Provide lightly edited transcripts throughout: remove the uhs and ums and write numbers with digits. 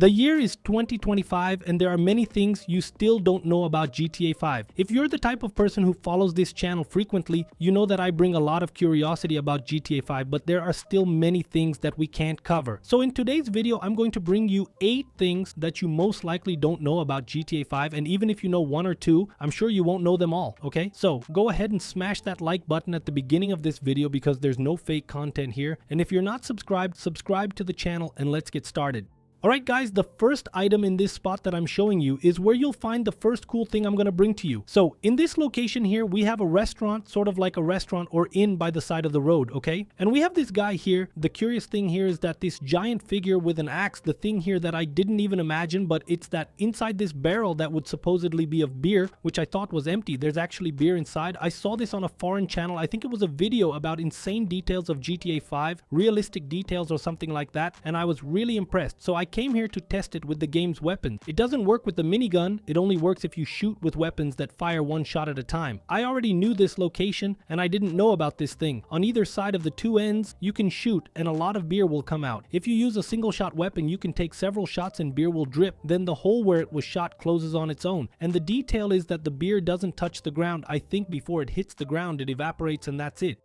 The year is 2025 and there are many things you still don't know about GTA 5. If you're the type of person who follows this channel frequently, you know that I bring a lot of curiosity about GTA 5, but there are still many things that we can't cover. So in today's video, I'm going to bring you 8 things that you most likely don't know about GTA 5, and even if you know 1 or 2, I'm sure you won't know them all, okay? So go ahead and smash that like button at the beginning of this video because there's no fake content here, and if you're not subscribed, subscribe to the channel and let's get started. Alright guys, the first item in this spot that I'm showing you is where you'll find the first cool thing I'm going to bring to you. So in this location here, we have a restaurant, sort of like a restaurant or inn by the side of the road, okay? And we have this guy here. The curious thing here is that this giant figure with an axe, the thing here that I didn't even imagine, but it's that inside this barrel that would supposedly be of beer, which I thought was empty. There's actually beer inside. I saw this on a foreign channel. I think it was a video about insane details of GTA 5, realistic details or something like that, and I was really impressed. So I came here to test it with the game's weapons. It doesn't work with the minigun, it only works if you shoot with weapons that fire one shot at a time. I already knew this location and I didn't know about this thing. On either side of the two ends, you can shoot and a lot of beer will come out. If you use a single shot weapon, you can take several shots and beer will drip. Then the hole where it was shot closes on its own. And the detail is that the beer doesn't touch the ground. I think before it hits the ground, it evaporates and that's it.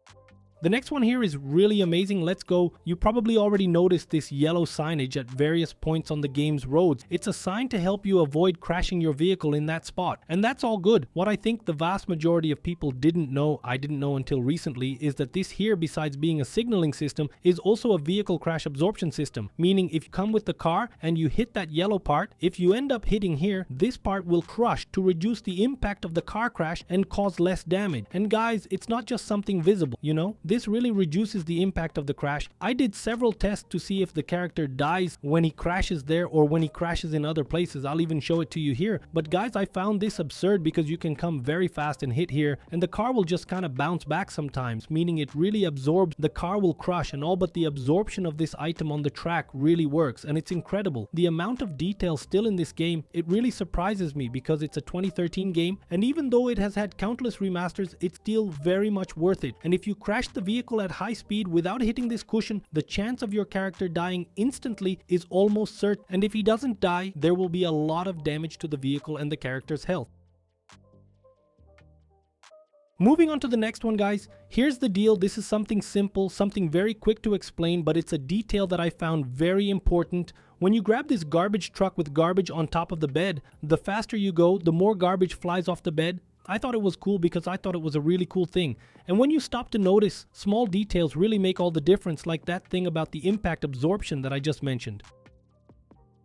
The next one here is really amazing. Let's go. You probably already noticed this yellow signage at various points on the game's roads. It's a sign to help you avoid crashing your vehicle in that spot. And that's all good. What I think the vast majority of people didn't know, I didn't know until recently, is that this here, besides being a signaling system, is also a vehicle crash absorption system. Meaning if you come with the car and you hit that yellow part, if you end up hitting here, this part will crush to reduce the impact of the car crash and cause less damage. And guys, it's not just something visible, you know? This really reduces the impact of the crash. I did several tests to see if the character dies when he crashes there or when he crashes in other places. I'll even show it to you here. But guys, I found this absurd because you can come very fast and hit here and the car will just kind of bounce back sometimes, meaning it really absorbs. The car will crush and all, but the absorption of this item on the track really works and it's incredible. The amount of detail still in this game, it really surprises me because it's a 2013 game, and even though it has had countless remasters, it's still very much worth it. And if you crash the vehicle at high speed without hitting this cushion, the chance of your character dying instantly is almost certain, and if he doesn't die, there will be a lot of damage to the vehicle and the character's health. Moving on to the next one, guys. Here's the deal. This is something simple, something very quick to explain, but it's a detail that I found very important. When you grab this garbage truck with garbage on top of the bed, the faster you go, the more garbage flies off the bed. I thought it was cool because I thought it was a really cool thing. And when you stop to notice, small details really make all the difference, like that thing about the impact absorption that I just mentioned.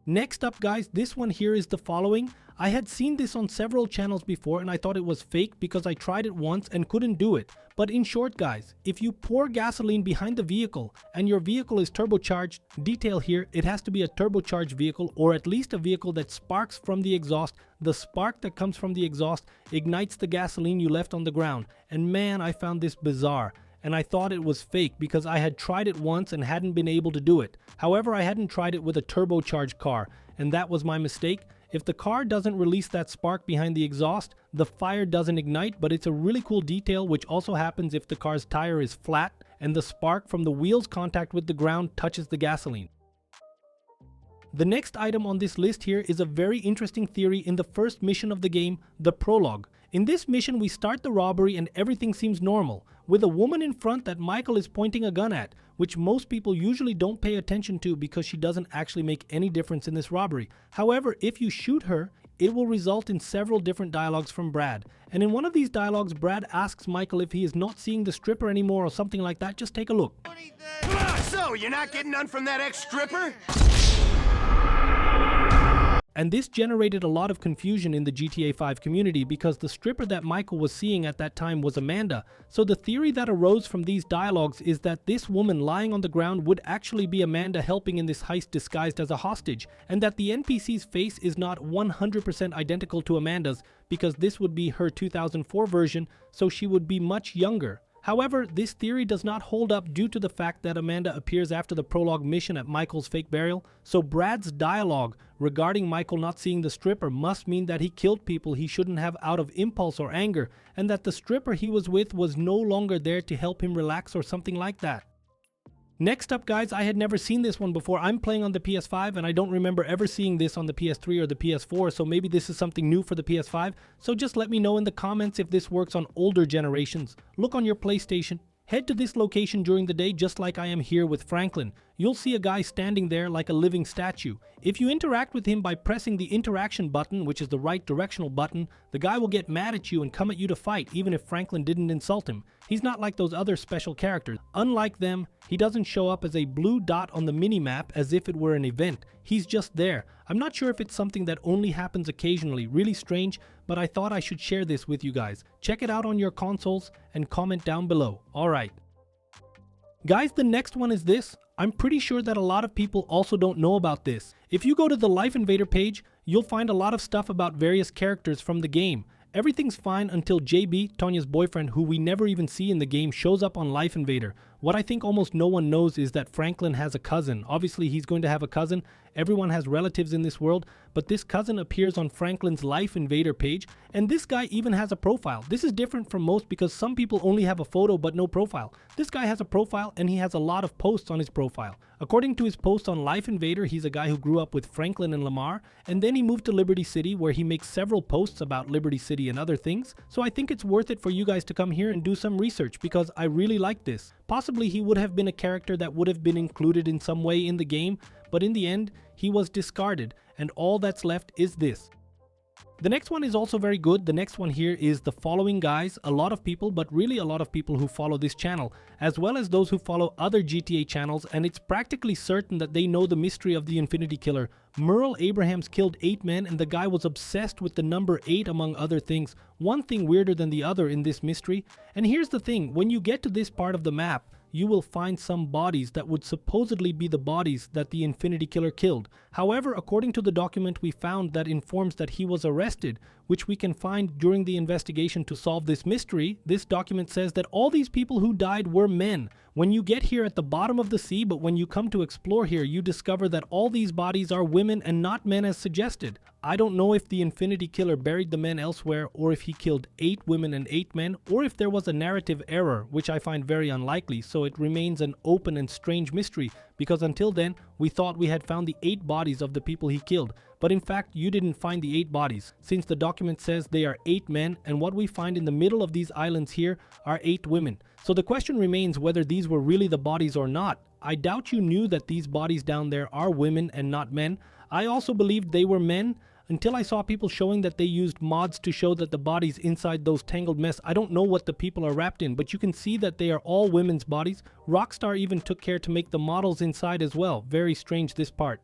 Next up, guys, this one here is the following. I had seen this on several channels before and I thought it was fake because I tried it once and couldn't do it. But in short, guys, if you pour gasoline behind the vehicle and your vehicle is turbocharged, detail here, it has to be a turbocharged vehicle or at least a vehicle that sparks from the exhaust. The spark that comes from the exhaust ignites the gasoline you left on the ground. And man, I found this bizarre. And I thought it was fake because I had tried it once and hadn't been able to do it. However, I hadn't tried it with a turbocharged car, and that was my mistake. If the car doesn't release that spark behind the exhaust, the fire doesn't ignite, but it's a really cool detail which also happens if the car's tire is flat and the spark from the wheel's contact with the ground touches the gasoline. The next item on this list here is a very interesting theory in the first mission of the game, the Prologue. In this mission, we start the robbery and everything seems normal, with a woman in front that Michael is pointing a gun at, which most people usually don't pay attention to because she doesn't actually make any difference in this robbery. However, if you shoot her, it will result in several different dialogues from Brad. And in one of these dialogues, Brad asks Michael if he is not seeing the stripper anymore or something like that. Just take a look. So, you're not getting none from that ex-stripper? And this generated a lot of confusion in the GTA 5 community because the stripper that Michael was seeing at that time was Amanda. So the theory that arose from these dialogues is that this woman lying on the ground would actually be Amanda helping in this heist disguised as a hostage, and that the NPC's face is not 100% identical to Amanda's because this would be her 2004 version, so she would be much younger. However, this theory does not hold up due to the fact that Amanda appears after the prologue mission at Michael's fake burial, so Brad's dialogue regarding Michael not seeing the stripper must mean that he killed people he shouldn't have out of impulse or anger, and that the stripper he was with was no longer there to help him relax or something like that. Next up, guys, I had never seen this one before. I'm playing on the PS5 and I don't remember ever seeing this on the PS3 or the PS4, so maybe this is something new for the PS5. So just let me know in the comments if this works on older generations. Look on your PlayStation. Head to this location during the day just like I am here with Franklin. You'll see a guy standing there like a living statue. If you interact with him by pressing the interaction button, which is the right directional button, the guy will get mad at you and come at you to fight even if Franklin didn't insult him. He's not like those other special characters. Unlike them, he doesn't show up as a blue dot on the minimap as if it were an event. He's just there. I'm not sure if it's something that only happens occasionally, really strange, but I thought I should share this with you guys. Check it out on your consoles and comment down below. Alright. Guys, the next one is this. I'm pretty sure that a lot of people also don't know about this. If you go to the Life Invader page, you'll find a lot of stuff about various characters from the game. Everything's fine until JB, Tonya's boyfriend, who we never even see in the game, shows up on Life Invader. What I think almost no one knows is that Franklin has a cousin. Obviously, he's going to have a cousin. Everyone has relatives in this world, but this cousin appears on Franklin's Life Invader page, and this guy even has a profile. This is different from most because some people only have a photo but no profile. This guy has a profile and he has a lot of posts on his profile. According to his post on Life Invader, he's a guy who grew up with Franklin and Lamar, and then he moved to Liberty City where he makes several posts about Liberty City and other things. So I think it's worth it for you guys to come here and do some research because I really like this. Possibly he would have been a character that would have been included in some way in the game, but in the end, he was discarded, and all that's left is this. The next one is also very good. The next one here is the following guys, a lot of people, but really a lot of people who follow this channel, as well as those who follow other GTA channels, and it's practically certain that they know the mystery of the Infinity Killer. Merle Abrahams killed 8 men, and the guy was obsessed with the number 8 among other things. One thing weirder than the other in this mystery. And here's the thing, when you get to this part of the map, you will find some bodies that would supposedly be the bodies that the Infinity Killer killed. However, according to the document we found that informs that he was arrested, which we can find during the investigation to solve this mystery, this document says that all these people who died were men. When you get here at the bottom of the sea, but when you come to explore here, you discover that all these bodies are women and not men as suggested. I don't know if the Infinity Killer buried the men elsewhere, or if he killed 8 women and 8 men, or if there was a narrative error, which I find very unlikely, so it remains an open and strange mystery, because until then, we thought we had found the 8 bodies of the people he killed. But in fact, you didn't find the 8 bodies, since the document says they are 8 men, and what we find in the middle of these islands here are 8 women. So the question remains whether these were really the bodies or not. I doubt you knew that these bodies down there are women and not men. I also believed they were men, until I saw people showing that they used mods to show that the bodies inside those tangled mess. I don't know what the people are wrapped in, but you can see that they are all women's bodies. Rockstar even took care to make the models inside as well. Very strange, this part.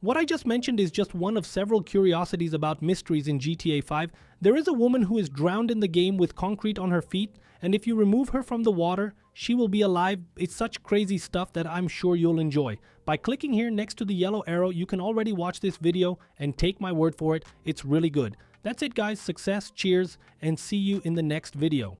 What I just mentioned is just one of several curiosities about mysteries in GTA 5. There is a woman who is drowned in the game with concrete on her feet, and if you remove her from the water, she will be alive. It's such crazy stuff that I'm sure you'll enjoy. By clicking here next to the yellow arrow, you can already watch this video, and take my word for it, it's really good. That's it guys, success, cheers, and see you in the next video.